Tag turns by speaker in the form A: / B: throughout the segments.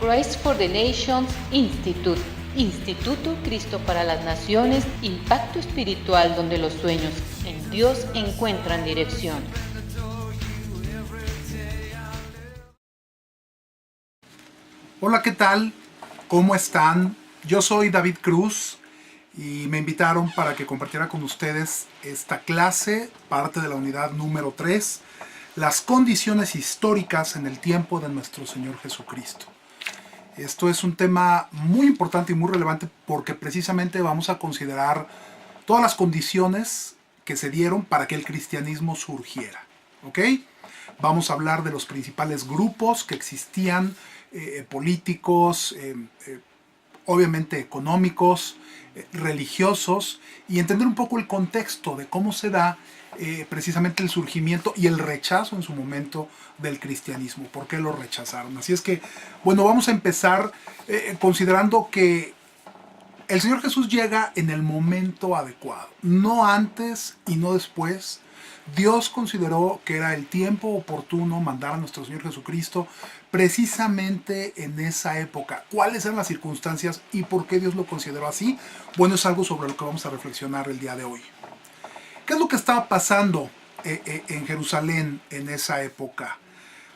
A: Christ for the Nations Institute, Instituto Cristo para las Naciones, impacto espiritual donde los sueños en Dios encuentran dirección.
B: Hola, ¿qué tal? ¿Cómo están? Yo soy David Cruz y me invitaron para que compartiera con ustedes esta clase, parte de la unidad número 3, las condiciones históricas en el tiempo de nuestro Señor Jesucristo. Esto es un tema muy importante y muy relevante porque precisamente vamos a considerar todas las condiciones que se dieron para que el cristianismo surgiera. ¿Ok? Vamos a hablar de los principales grupos que existían, políticos, obviamente económicos, religiosos, y entender un poco el contexto de cómo se da precisamente el surgimiento y el rechazo en su momento del cristianismo, por qué lo rechazaron. Así es que, bueno, vamos a empezar considerando que el Señor Jesús llega en el momento adecuado, no antes y no después. Dios consideró que era el tiempo oportuno mandar a nuestro Señor Jesucristo precisamente en esa época. ¿Cuáles eran las circunstancias y por qué Dios lo consideró así? Bueno, es algo sobre lo que vamos a reflexionar el día de hoy. ¿Qué es lo que estaba pasando en Jerusalén en esa época?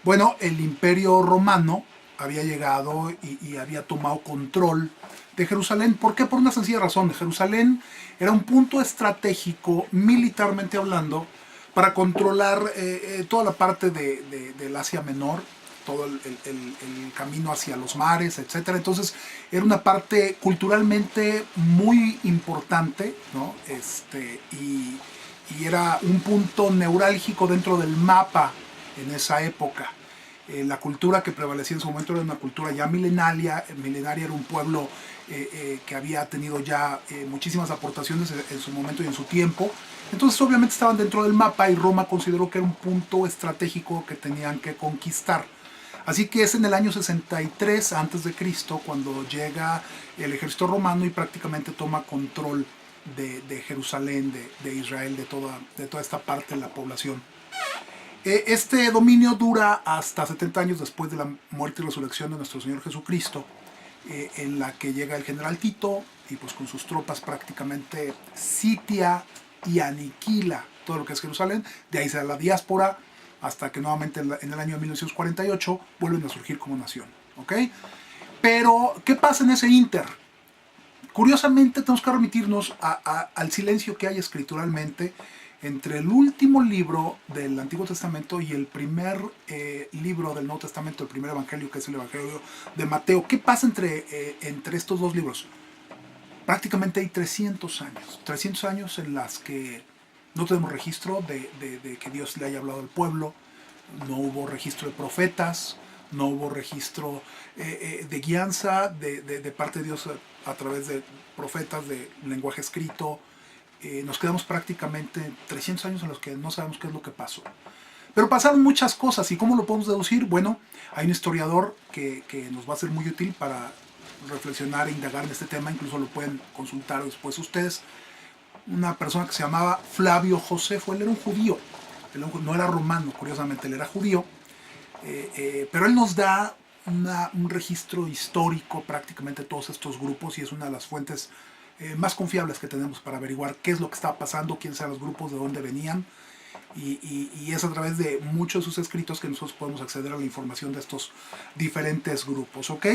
B: Bueno, el Imperio Romano había llegado y había tomado control de Jerusalén. ¿Por qué? Por una sencilla razón. Jerusalén era un punto estratégico, militarmente hablando, para controlar toda la parte del Asia Menor, todo el camino hacia los mares, etc. Entonces era una parte culturalmente muy importante, ¿no? Y era un punto neurálgico dentro del mapa en esa época. La cultura que prevalecía en su momento era una cultura ya milenaria. Era un pueblo que había tenido ya muchísimas aportaciones en su momento y en su tiempo. Entonces obviamente estaban dentro del mapa y Roma consideró que era un punto estratégico que tenían que conquistar. Así que es en el año 63 a.C. cuando llega el ejército romano y prácticamente toma control de Jerusalén, de Israel, de toda esta parte de la población. Este dominio dura hasta 70 años después de la muerte y resurrección de nuestro Señor Jesucristo, en la que llega el general Tito y pues con sus tropas prácticamente sitia y aniquila todo lo que es Jerusalén. De ahí se da la diáspora hasta que nuevamente en el año 1948 vuelven a surgir como nación. ¿Ok? Pero, ¿qué pasa en ese ínter? Curiosamente tenemos que remitirnos al silencio que hay escrituralmente entre el último libro del Antiguo Testamento y el primer libro del Nuevo Testamento, el primer evangelio, que es el Evangelio de Mateo. ¿Qué pasa entre estos dos libros? Prácticamente hay 300 años en las que no tenemos registro de que Dios le haya hablado al pueblo, no hubo registro de profetas, no hubo registro de guianza de parte de Dios a través de profetas, de lenguaje escrito. Nos quedamos prácticamente 300 años en los que no sabemos qué es lo que pasó. Pero pasaron muchas cosas. ¿Y cómo lo podemos deducir? Bueno, hay un historiador que nos va a ser muy útil para reflexionar e indagar en este tema. Incluso lo pueden consultar después ustedes. Una persona que se llamaba Flavio Josefo. Él era un judío. Él no era romano, curiosamente. Él era judío. Pero él nos da un registro histórico prácticamente de todos estos grupos y es una de las fuentes más confiables que tenemos para averiguar qué es lo que estaba pasando, quiénes eran los grupos, de dónde venían, y es a través de muchos de sus escritos que nosotros podemos acceder a la información de estos diferentes grupos. ¿Ok?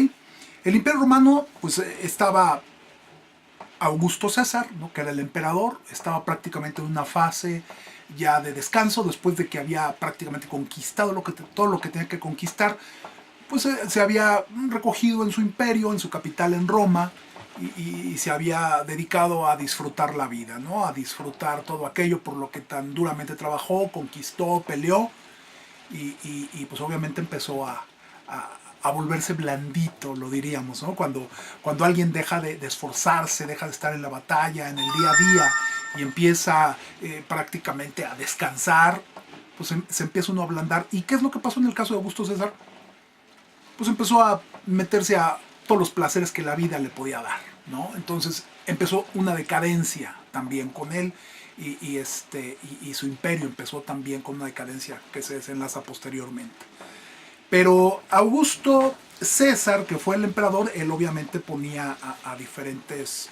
B: El Imperio Romano, pues estaba Augusto César, ¿no? Que era el emperador, estaba prácticamente en una fase ya de descanso después de que había prácticamente conquistado todo lo que tenía que conquistar. Pues se había recogido en su imperio, en su capital en Roma, y se había dedicado a disfrutar la vida, ¿no? A disfrutar todo aquello por lo que tan duramente trabajó, conquistó, peleó, y pues obviamente empezó a volverse blandito, lo diríamos, ¿no? Cuando alguien deja de esforzarse, deja de estar en la batalla, en el día a día, y empieza prácticamente a descansar, pues se empieza uno a ablandar. ¿Y qué es lo que pasó en el caso de Augusto César? Pues empezó a meterse a todos los placeres que la vida le podía dar, ¿no? Entonces empezó una decadencia también con él y su imperio empezó también con una decadencia que se desenlaza posteriormente. Pero Augusto César, que fue el emperador, él obviamente ponía a diferentes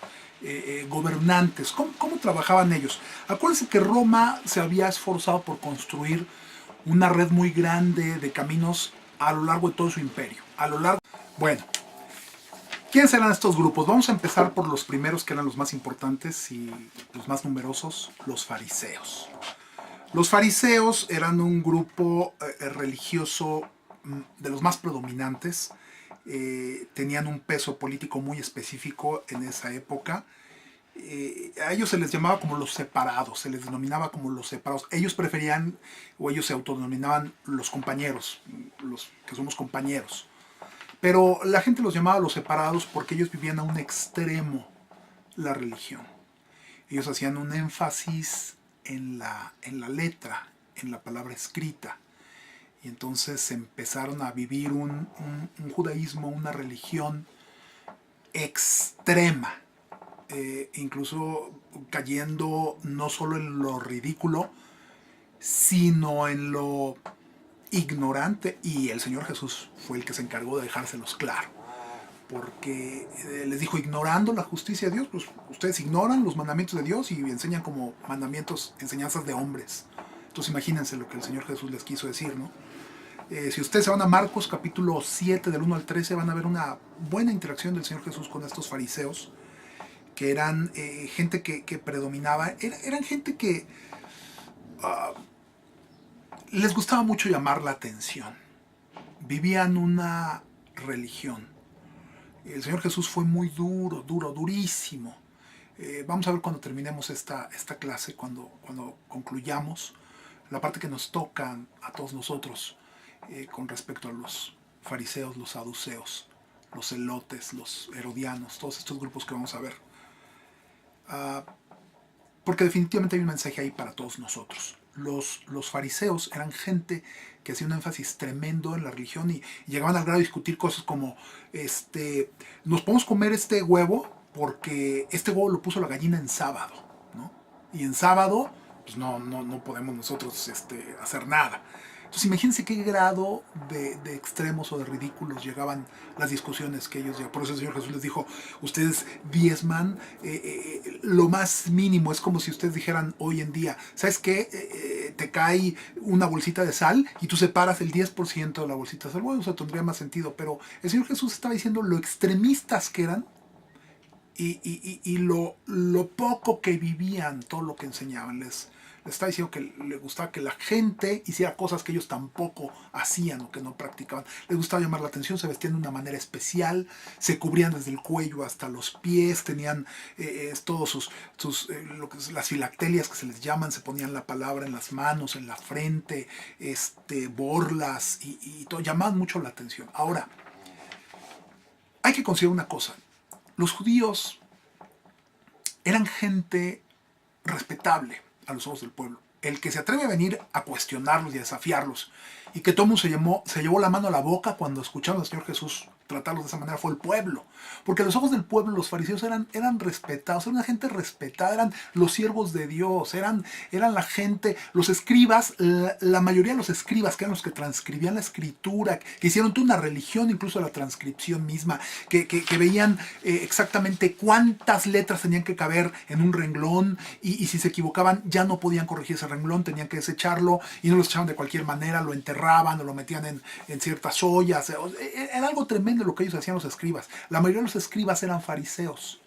B: gobernantes. ¿Cómo trabajaban ellos? Acuérdense que Roma se había esforzado por construir una red muy grande de caminos a lo largo de todo su imperio. Bueno, ¿quiénes eran estos grupos? Vamos a empezar por los primeros, que eran los más importantes y los más numerosos, los fariseos. Los fariseos eran un grupo religioso de los más predominantes. Tenían un peso político muy específico en esa época. A ellos se les llamaba como los separados, se les denominaba como los separados. Ellos preferían, o ellos se autodenominaban los compañeros, los que somos compañeros. Pero la gente los llamaba los separados porque ellos vivían a un extremo la religión. Ellos hacían un énfasis en la letra, en la palabra escrita. Y entonces empezaron a vivir un judaísmo, una religión extrema. Incluso cayendo no solo en lo ridículo, sino en lo ignorante. Y el Señor Jesús fue el que se encargó de dejárselos claro. Porque les dijo, ignorando la justicia de Dios, pues ustedes ignoran los mandamientos de Dios y enseñan como mandamientos, enseñanzas de hombres. Entonces imagínense lo que el Señor Jesús les quiso decir, ¿no? Si ustedes se van a Marcos capítulo 7 del 1 al 13 van a ver una buena interacción del Señor Jesús con estos fariseos, que eran gente que predominaba, eran gente que les gustaba mucho llamar la atención, vivían una religión. El Señor Jesús fue muy durísimo. Vamos a ver cuando terminemos esta clase, cuando concluyamos, la parte que nos toca a todos nosotros con respecto a los fariseos, los saduceos, los celotes, los herodianos, todos estos grupos que vamos a ver. Porque definitivamente hay un mensaje ahí para todos nosotros. Los fariseos eran gente que hacía un énfasis tremendo en la religión y llegaban al grado de discutir cosas como nos podemos comer este huevo porque este huevo lo puso la gallina en sábado, ¿no? Y en sábado pues no podemos nosotros hacer nada. Entonces imagínense qué grado de extremos o de ridículos llegaban las discusiones que ellos llegaban. Por eso el Señor Jesús les dijo, ustedes diezman lo más mínimo. Es como si ustedes dijeran hoy en día, ¿sabes qué? Te cae una bolsita de sal y tú separas el 10% de la bolsita de sal. Bueno, eso tendría más sentido, pero el Señor Jesús estaba diciendo lo extremistas que eran y lo poco que vivían, todo lo que enseñaban. Les está diciendo que le gustaba que la gente hiciera cosas que ellos tampoco hacían o que no practicaban. Les gustaba llamar la atención, se vestían de una manera especial, se cubrían desde el cuello hasta los pies, tenían todos las filactelias que se les llaman, se ponían la palabra en las manos, en la frente, borlas y todo, llamaban mucho la atención. Ahora, hay que considerar una cosa. Los judíos eran gente respetable a los ojos del pueblo. El que se atreve a venir a cuestionarlos y a desafiarlos y que todo el mundo se llevó la mano a la boca cuando escucharon al Señor Jesús tratarlos de esa manera fue el pueblo. Porque a los ojos del pueblo los fariseos eran respetados, eran una gente respetada, eran los siervos de Dios, eran la gente, los escribas, la mayoría de los escribas que eran los que transcribían la escritura, que hicieron toda una religión incluso de la transcripción misma, que veían exactamente cuántas letras tenían que caber en un renglón y si se equivocaban ya no podían corregir ese renglón, tenían que desecharlo y no lo echaban de cualquier manera, lo enterraban o lo metían en ciertas ollas. Era algo tremendo lo que ellos hacían los escribas. La mayoría de los escribas eran fariseos.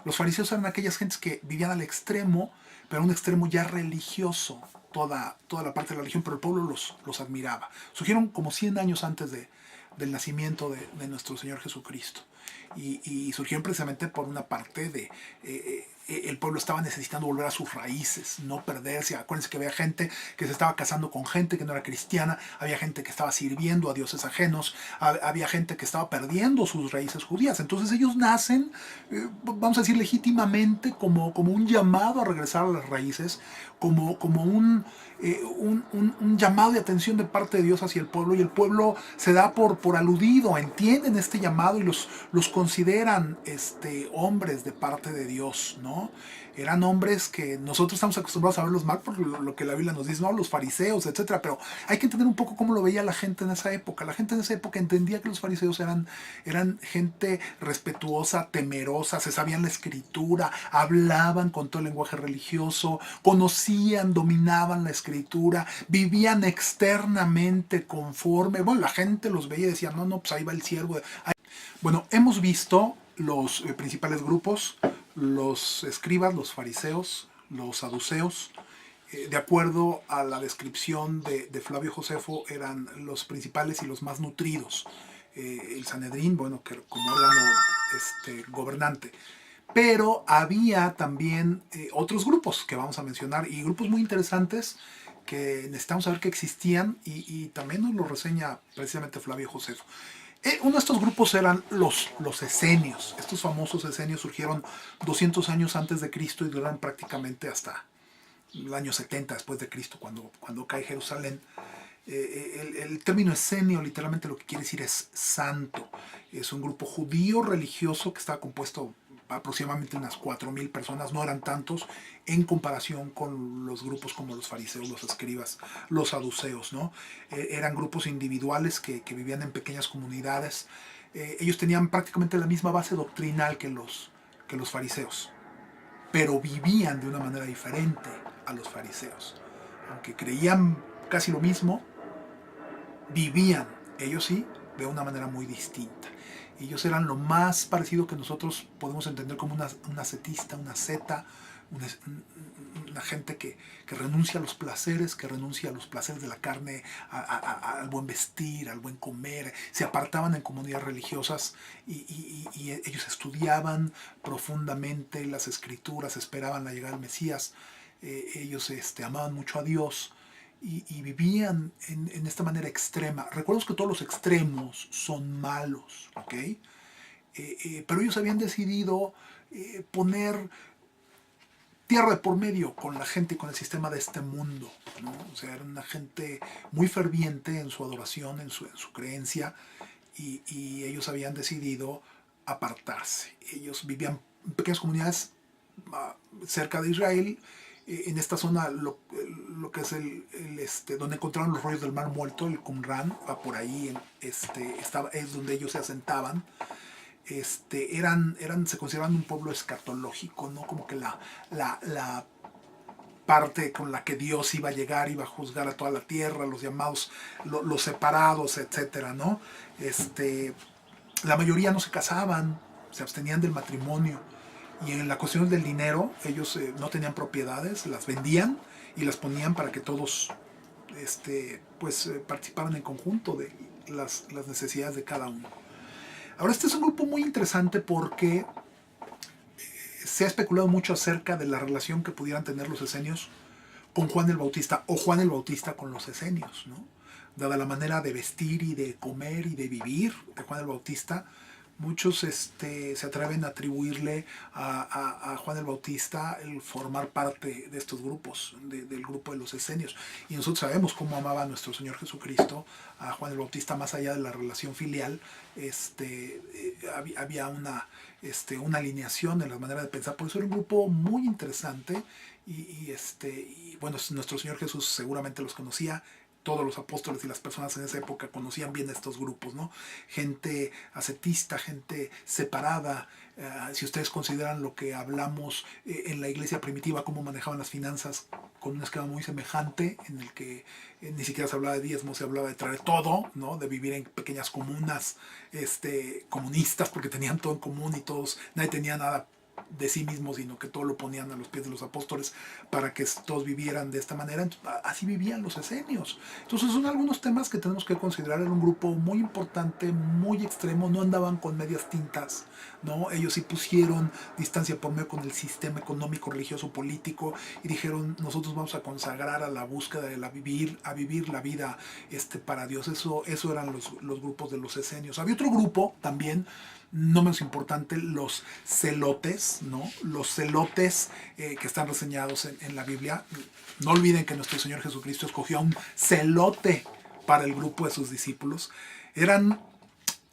B: Los fariseos eran aquellas gentes que vivían al extremo, pero a un extremo ya religioso, toda la parte de la religión, pero el pueblo los admiraba. Surgieron como 100 años antes del nacimiento de nuestro Señor Jesucristo. Y surgieron precisamente por una parte de el pueblo estaba necesitando volver a sus raíces, no perderse. Acuérdense que había gente que se estaba casando con gente que no era cristiana, había gente que estaba sirviendo a dioses ajenos, había gente que estaba perdiendo sus raíces judías. Entonces ellos nacen, vamos a decir legítimamente, como un llamado a regresar a las raíces, como un llamado de atención de parte de Dios hacia el pueblo, y el pueblo se da por aludido, entienden este llamado y los los consideran hombres de parte de Dios, ¿no? Eran hombres que nosotros estamos acostumbrados a verlos mal por lo que la Biblia nos dice, ¿no? Los fariseos, etcétera, pero hay que entender un poco cómo lo veía la gente en esa época. La gente en esa época entendía que los fariseos eran gente respetuosa, temerosa, se sabían la escritura, hablaban con todo el lenguaje religioso, conocían, dominaban la escritura, vivían externamente conforme. Bueno, la gente los veía y decía, no, pues ahí va el siervo. Bueno, hemos visto los principales grupos, los escribas, los fariseos, los saduceos. De acuerdo a la descripción de Flavio Josefo, eran los principales y los más nutridos. El Sanedrín, bueno, que como órgano gobernante. Pero había también otros grupos que vamos a mencionar, y grupos muy interesantes que necesitamos saber que existían, y también nos lo reseña precisamente Flavio Josefo. Uno de estos grupos eran los esenios. Estos famosos esenios surgieron 200 años antes de Cristo y duraron prácticamente hasta el año 70 después de Cristo, cuando cae Jerusalén. El término esenio literalmente lo que quiere decir es santo. Es un grupo judío religioso que estaba compuesto aproximadamente unas 4,000 personas, no eran tantos en comparación con los grupos como los fariseos, los escribas, los saduceos, ¿no? Eran grupos individuales que vivían en pequeñas comunidades. Ellos tenían prácticamente la misma base doctrinal que los fariseos, pero vivían de una manera diferente a los fariseos. Aunque creían casi lo mismo, vivían, ellos sí, de una manera muy distinta. Ellos eran lo más parecido que nosotros podemos entender como una ascetista, una asceta, una gente que renuncia a los placeres, de la carne, al buen vestir, al buen comer. Se apartaban en comunidades religiosas y ellos estudiaban profundamente las escrituras, esperaban la llegada del Mesías. Ellos amaban mucho a Dios y vivían en esta manera extrema. Recuerda que todos los extremos son malos, ¿ok? Pero ellos habían decidido poner tierra de por medio con la gente y con el sistema de este mundo, ¿no? O sea, era una gente muy ferviente en su adoración, en su creencia, y ellos habían decidido apartarse. Ellos vivían en pequeñas comunidades cerca de Israel, en esta zona, lo que es donde encontraron los rollos del Mar Muerto, el Qumran, por ahí es donde ellos se asentaban. Se consideraban un pueblo escatológico, ¿no? Como que la parte con la que Dios iba a llegar, iba a juzgar a toda la tierra, los llamados, los separados, etcétera, ¿no? La mayoría no se casaban, se abstenían del matrimonio. Y en la cuestión del dinero, ellos no tenían propiedades, las vendían y las ponían para que todos participaran en conjunto de las necesidades de cada uno. Ahora, este es un grupo muy interesante porque se ha especulado mucho acerca de la relación que pudieran tener los esenios con Juan el Bautista, o Juan el Bautista con los esenios, ¿no? Dada la manera de vestir y de comer y de vivir de Juan el Bautista, muchos se atreven a atribuirle a Juan el Bautista el formar parte de estos grupos, del grupo de los esenios. Y nosotros sabemos cómo amaba a nuestro Señor Jesucristo a Juan el Bautista, más allá de la relación filial. Había una alineación en la manera de pensar. Por eso era un grupo muy interesante. Y bueno, nuestro Señor Jesús seguramente los conocía. Todos los apóstoles y las personas en esa época conocían bien estos grupos, ¿no? Gente ascetista, gente separada. Si ustedes consideran lo que hablamos en la iglesia primitiva, cómo manejaban las finanzas con un esquema muy semejante, en el que ni siquiera se hablaba de diezmo, se hablaba de traer todo, ¿no? De vivir en pequeñas comunas comunistas, porque tenían todo en común y nadie tenía nada de sí mismos, sino que todo lo ponían a los pies de los apóstoles para que todos vivieran de esta manera. Así vivían los esenios. Entonces son algunos temas que tenemos que considerar. Era un grupo muy importante, muy extremo, no andaban con medias tintas, ¿no? Ellos sí pusieron distancia por medio con el sistema económico, religioso, político, y dijeron: nosotros vamos a consagrar a la búsqueda de a vivir la vida para Dios. Eso eran los grupos de los esenios. Había otro grupo también, no menos importante, los celotes, ¿no? Los celotes que están reseñados en la Biblia. No olviden que nuestro Señor Jesucristo escogió a un celote para el grupo de sus discípulos. Eran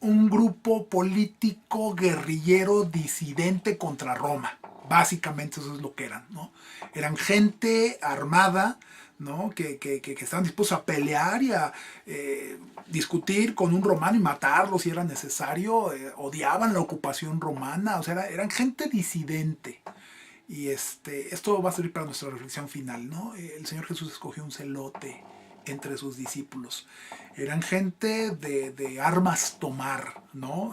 B: un grupo político guerrillero disidente contra Roma. Básicamente eso es lo que eran, ¿no? Eran gente armada, ¿no? Que estaban dispuestos a pelear y a discutir con un romano y matarlo si era necesario. Odiaban la ocupación romana, o sea, eran gente disidente. Y esto va a servir para nuestra reflexión final, ¿no? El Señor Jesús escogió un celote entre sus discípulos. Eran gente de armas tomar, ¿no?